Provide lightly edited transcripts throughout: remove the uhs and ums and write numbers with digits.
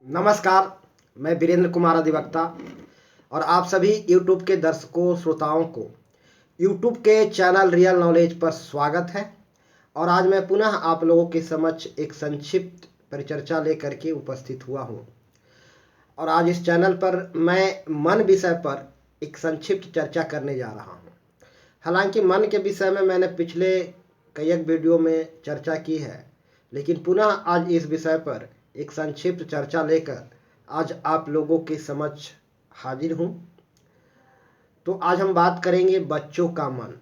नमस्कार। मैं वीरेंद्र कुमार अधिवक्ता और आप सभी YouTube के दर्शकों श्रोताओं को YouTube के चैनल रियल नॉलेज पर स्वागत है। और आज मैं पुनः आप लोगों के समक्ष एक संक्षिप्त परिचर्चा लेकर के उपस्थित हुआ हूँ। और आज इस चैनल पर मैं मन विषय पर एक संक्षिप्त चर्चा करने जा रहा हूँ। हालांकि मन के विषय में मैंने पिछले कई एक वीडियो में चर्चा की है, लेकिन पुनः आज इस विषय पर एक संक्षिप्त चर्चा लेकर आज आप लोगों के समक्ष हाजिर हूँ। तो आज हम बात करेंगे बच्चों का मन।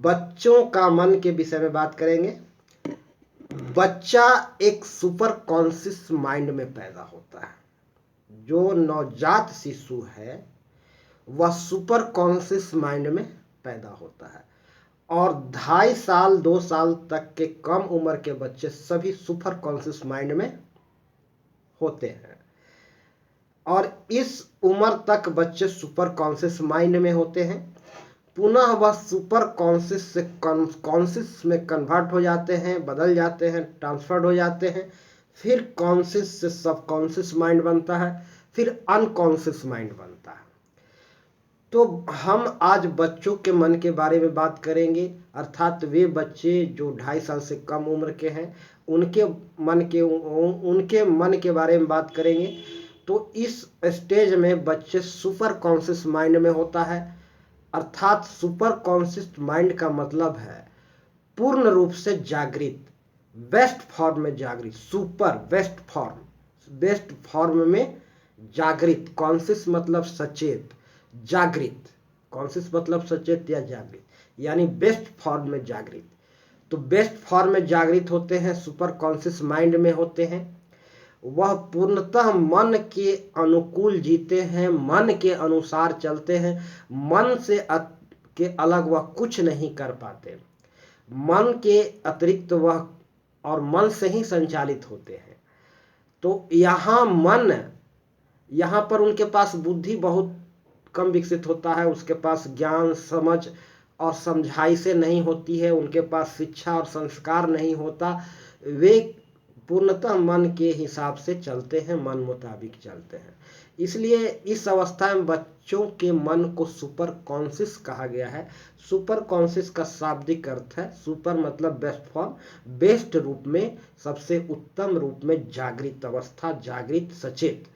बच्चों का मन के विषय में बात करेंगे। बच्चा एक सुपर कॉन्शियस माइंड में पैदा होता है। जो नवजात शिशु है वह सुपर कॉन्शियस माइंड में पैदा होता है और 2.5 साल 2 साल तक के कम उम्र के बच्चे सभी सुपर कॉन्शियस माइंड में होते हैं। और इस उम्र तक बच्चे सुपर कॉन्शियस माइंड में होते हैं। पुनः वह सुपर कॉन्शियस से कॉन्शियस में कन्वर्ट हो जाते हैं, बदल जाते हैं, ट्रांसफर्ड हो जाते हैं। फिर कॉन्शियस से सब कॉन्शियस माइंड बनता है, फिर अनकॉन्शियस माइंड बनता है। तो हम आज बच्चों के मन के बारे में बात करेंगे, अर्थात वे बच्चे जो 2.5 साल से कम उम्र के हैं उनके मन के बारे में बात करेंगे। तो इस स्टेज में बच्चे सुपर कॉन्शियस माइंड में होता है, अर्थात सुपर कॉन्शियस माइंड का मतलब है पूर्ण रूप से जागृत, बेस्ट फॉर्म में जागृत, सुपर बेस्ट फॉर्म में जागृत। कॉन्शियस मतलब सचेत, जागृत, कॉन्शियस मतलब सचेत या जागृत, यानी बेस्ट फॉर्म में जागृत। तो बेस्ट फॉर्म में जागृत होते हैं, सुपर कॉन्शियस माइंड में होते हैं। वह पूर्णतः मन के अनुकूल जीते हैं, मन के अनुसार चलते हैं, मन से के अलग वह कुछ नहीं कर पाते। मन के अतिरिक्त वह और मन से ही संचालित होते हैं। तो यहाँ पर उनके पास बुद्धि बहुत कम विकसित होता है, उसके पास ज्ञान समझ और समझाई से नहीं होती है, उनके पास शिक्षा और संस्कार नहीं होता। वे पूर्णतः मन के हिसाब से चलते हैं, मन मुताबिक चलते हैं। इसलिए इस अवस्था में बच्चों के मन को सुपर कॉन्शियस कहा गया है। सुपर कॉन्शियस का शाब्दिक अर्थ है सुपर मतलब बेस्ट फॉर्म, बेस्ट रूप में, सबसे उत्तम रूप में जागृत अवस्था, जागृत सचेत।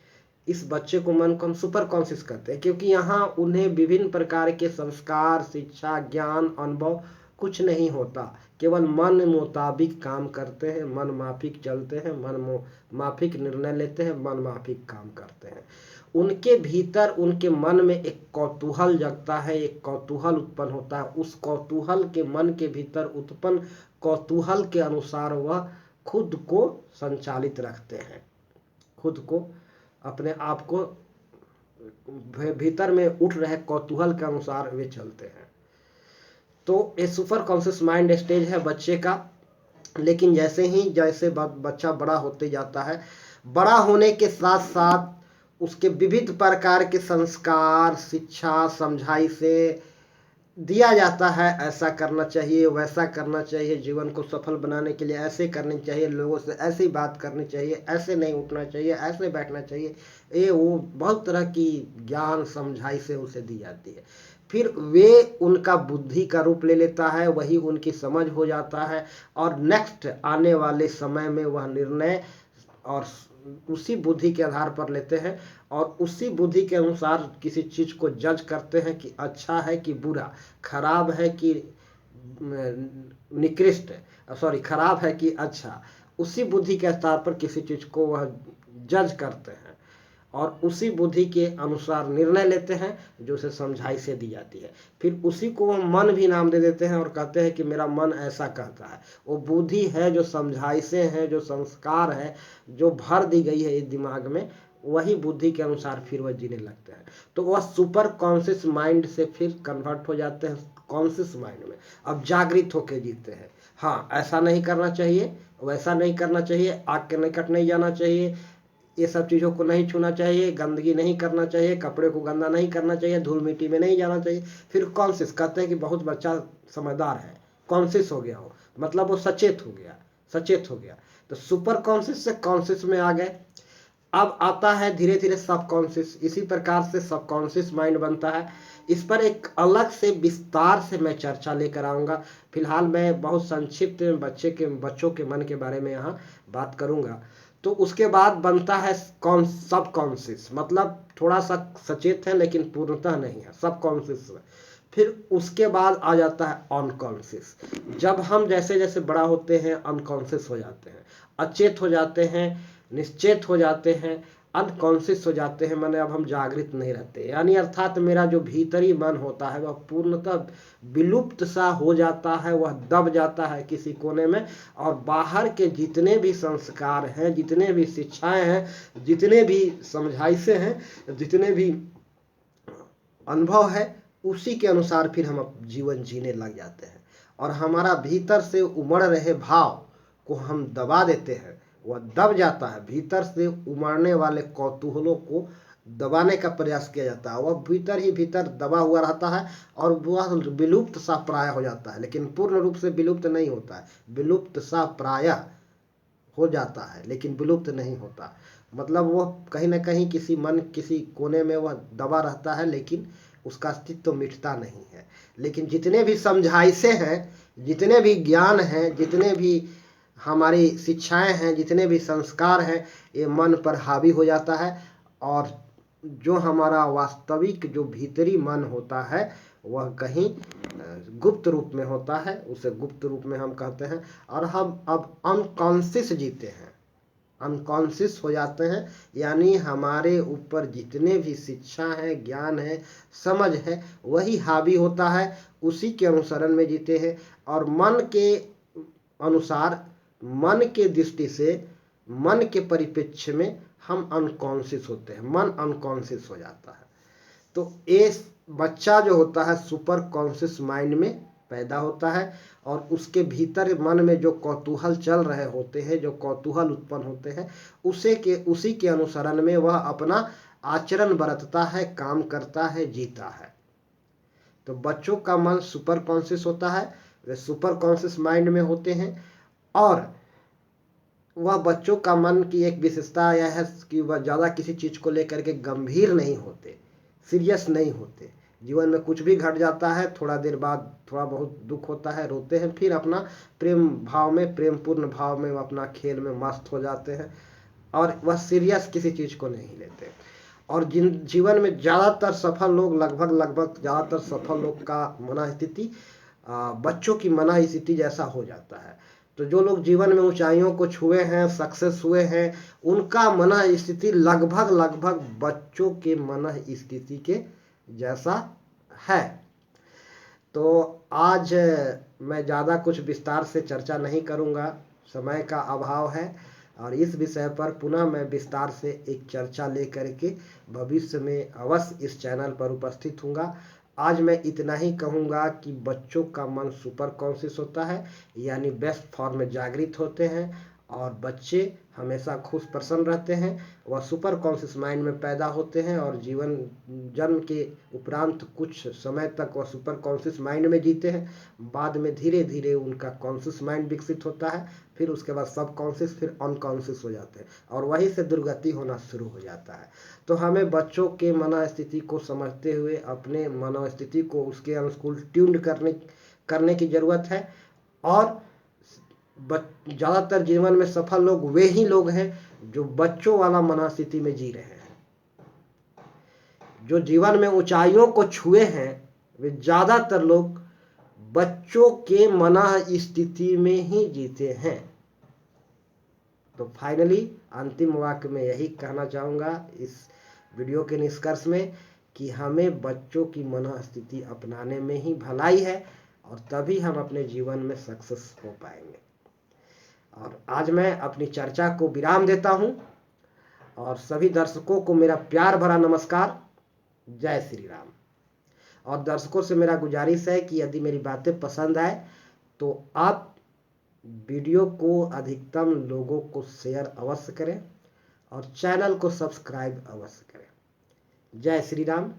इस बच्चे को मन को हम सुपर कॉन्शियस कहते हैं, क्योंकि यहाँ उन्हें विभिन्न प्रकार के संस्कार, शिक्षा, ज्ञान, अनुभव कुछ नहीं होता। केवल मन मुताबिक काम करते हैं, मन माफिक चलते हैं, मन माफिक निर्णय लेते हैं, मन माफिक काम करते हैं। उनके भीतर, उनके मन में एक कौतूहल जगता है, एक कौतूहल उत्पन्न होता है। उस कौतूहल के, मन के भीतर उत्पन्न कौतूहल के अनुसार वह खुद को संचालित रखते हैं, खुद को, अपने आप को भीतर में उठ रहे कौतूहल के अनुसार वे चलते हैं। तो ये सुपर कॉन्शियस माइंड स्टेज है बच्चे का। लेकिन जैसे बच्चा बड़ा होते जाता है, बड़ा होने के साथ साथ उसके विविध प्रकार के संस्कार, शिक्षा, समझाई से दिया जाता है। ऐसा करना चाहिए, वैसा करना चाहिए, जीवन को सफल बनाने के लिए ऐसे करनी चाहिए, लोगों से ऐसी बात करनी चाहिए, ऐसे नहीं उठना चाहिए, ऐसे बैठना चाहिए। ये वो बहुत तरह की ज्ञान समझाई से उसे दी जाती है। फिर वे उनका बुद्धि का रूप ले लेता है, वही उनकी समझ हो जाता है। और नेक्स्ट आने वाले समय में वह निर्णय और उसी बुद्धि के आधार पर लेते हैं और उसी बुद्धि के अनुसार किसी चीज को जज करते हैं कि अच्छा है कि बुरा, खराब है कि निकृष्ट, खराब है कि अच्छा। उसी बुद्धि के आधार पर किसी चीज को वह जज करते हैं और उसी बुद्धि के अनुसार निर्णय लेते हैं जो उसे समझाई से दी जाती है। फिर उसी को वह मन भी नाम दे देते हैं और कहते हैं कि मेरा मन ऐसा कहता है। वो बुद्धि है जो समझाई से है, जो संस्कार है, जो भर दी गई है इस दिमाग में, वही बुद्धि के अनुसार फिर वह जीने लगते हैं। तो वह सुपर कॉन्शियस माइंड से फिर कन्वर्ट हो जाते हैं कॉन्शियस माइंड में। अब जागृत होकर जीते हैं। हाँ, ऐसा नहीं करना चाहिए, वैसा नहीं करना चाहिए, आग के निकट नहीं जाना चाहिए, ये सब चीज़ों को नहीं छूना चाहिए, गंदगी नहीं करना चाहिए, कपड़े को गंदा नहीं करना चाहिए, धूल मिट्टी में नहीं जाना चाहिए। फिर कॉन्शियस कहते हैं कि बहुत बच्चा समझदार है, कॉन्शियस हो गया हो, मतलब वो सचेत हो गया, सचेत हो गया। तो सुपर कॉन्शियस से कॉन्शियस में आ गए। अब आता है धीरे धीरे सबकॉन्शियस। इसी प्रकार से सबकॉन्शियस माइंड बनता है। इस पर एक अलग से विस्तार से मैं चर्चा लेकर आऊँगा। फिलहाल मैं बहुत संक्षिप्त में बच्चों के मन के बारे में यहाँ बात करूँगा। तो उसके बाद बनता है सबकॉन्शियस, मतलब थोड़ा सा सचेत है लेकिन पूर्णतः नहीं है, सबकॉन्शियस। फिर उसके बाद आ जाता है अनकॉन्शियस। जब हम जैसे जैसे बड़ा होते हैं अनकॉन्शियस हो जाते हैं, अचेत हो जाते हैं, निश्चेत हो जाते हैं, अनकॉन्शियस हो जाते हैं, माने अब हम जागृत नहीं रहते। यानी अर्थात मेरा जो भीतरी मन होता है वह पूर्णतः विलुप्त सा हो जाता है, वह दब जाता है किसी कोने में। और बाहर के जितने भी संस्कार हैं, जितने भी शिक्षाएं हैं, जितने भी समझाइशें हैं, जितने भी अनुभव है, उसी के अनुसार फिर हम जीवन जीने लग जाते हैं। और हमारा भीतर से उमड़ रहे भाव को हम दबा देते हैं, वह दब जाता है। भीतर से उमड़ने वाले कौतूहलों को दबाने का प्रयास किया जाता है, वह भीतर ही भीतर दबा हुआ रहता है और वह विलुप्त सा प्राय हो जाता है। लेकिन पूर्ण रूप से विलुप्त नहीं होता है, विलुप्त सा प्राय हो जाता है लेकिन विलुप्त नहीं होता। मतलब वह कहीं ना कहीं किसी कोने में वह दबा रहता है, लेकिन उसका अस्तित्व तो मिटता नहीं है। लेकिन जितने भी समझाइशें हैं, जितने भी ज्ञान हैं, जितने भी हमारी शिक्षाएं हैं, जितने भी संस्कार हैं, ये मन पर हावी हो जाता है। और जो हमारा वास्तविक जो भीतरी मन होता है वह कहीं गुप्त रूप में होता है, उसे गुप्त रूप में हम कहते हैं। और हम अब अनकॉन्शियस जीते हैं, अनकॉन्शियस हो जाते हैं। यानी हमारे ऊपर जितने भी शिक्षा है, ज्ञान है, समझ है, वही हावी होता है, उसी के अनुसरण में जीते हैं। और मन के अनुसार, मन के दृष्टि से, मन के परिप्रेक्ष्य में हम अनकॉन्शियस होते हैं, मन अनकॉन्शियस हो जाता है। तो ये बच्चा जो होता है सुपर कॉन्शियस माइंड में पैदा होता है। और उसके भीतर मन में जो कौतूहल चल रहे होते हैं, जो कौतूहल उत्पन्न होते हैं, उसी के अनुसरण में वह अपना आचरण बरतता है, काम करता है, जीता है। तो बच्चों का मन सुपर कॉन्शियस होता है, वे सुपर कॉन्शियस माइंड में होते हैं। और वह बच्चों का मन की एक विशेषता यह है कि वह ज़्यादा किसी चीज़ को लेकर के गंभीर नहीं होते, सीरियस नहीं होते। जीवन में कुछ भी घट जाता है, थोड़ा देर बाद थोड़ा बहुत दुख होता है, रोते हैं, फिर अपना प्रेम भाव में, प्रेमपूर्ण भाव में, अपना खेल में मस्त हो जाते हैं और वह सीरियस किसी चीज़ को नहीं लेते। और जिन जीवन में ज़्यादातर सफल लोग, लगभग ज़्यादातर सफल लोग का मन स्थिति बच्चों की मन स्थिति जैसा हो जाता है। तो जो लोग जीवन में ऊंचाइयों को छुए हैं, सक्सेस हुए हैं, उनका मन स्थिति लगभग बच्चों के मन स्थिति के जैसा है। तो आज मैं ज़्यादा कुछ विस्तार से चर्चा नहीं करूँगा, समय का अभाव है। और इस विषय पर पुनः मैं विस्तार से एक चर्चा लेकर के भविष्य में अवश्य इस चैनल पर उपस्थित हूँगा। आज मैं इतना ही कहूँगा कि बच्चों का मन सुपर कॉन्शियस होता है, यानी बेस्ट फॉर्म में जागृत होते हैं। और बच्चे हमेशा खुश प्रसन्न रहते हैं, वह सुपर कॉन्शियस माइंड में पैदा होते हैं और जन्म के उपरांत कुछ समय तक वह सुपर कॉन्शियस माइंड में जीते हैं। बाद में धीरे धीरे उनका कॉन्शियस माइंड विकसित होता है, फिर उसके बाद सब कॉन्शियस, फिर अनकॉन्शियस हो जाते हैं और वहीं से दुर्गति होना शुरू हो जाता है। तो हमें बच्चों के मनोस्थिति को समझते हुए अपने मनोस्थिति को उसके अनुकूल ट्यून्ड करने की जरूरत है। और ज़्यादातर जीवन में सफल लोग वे ही लोग हैं जो बच्चों वाला मनोस्थिति में जी रहे हैं। जो जीवन में ऊंचाइयों को छुए हैं, वे ज़्यादातर लोग बच्चों के मनोस्थिति में ही जीते हैं। तो फाइनली अंतिम वाक्य में यही कहना चाहूँगा इस वीडियो के निष्कर्ष में कि हमें बच्चों की मनोस्थिति अपनाने में ही भलाई है और तभी हम अपने जीवन में सक्सेस हो पाएंगे। और आज मैं अपनी चर्चा को विराम देता हूं और सभी दर्शकों को मेरा प्यार भरा नमस्कार। जय श्री राम। और दर्शकों से मेरा गुजारिश है कि यदि मेरी बातें पसंद आए तो आप वीडियो को अधिकतम लोगों को शेयर अवश्य करें और चैनल को सब्सक्राइब अवश्य करें। जय श्री राम।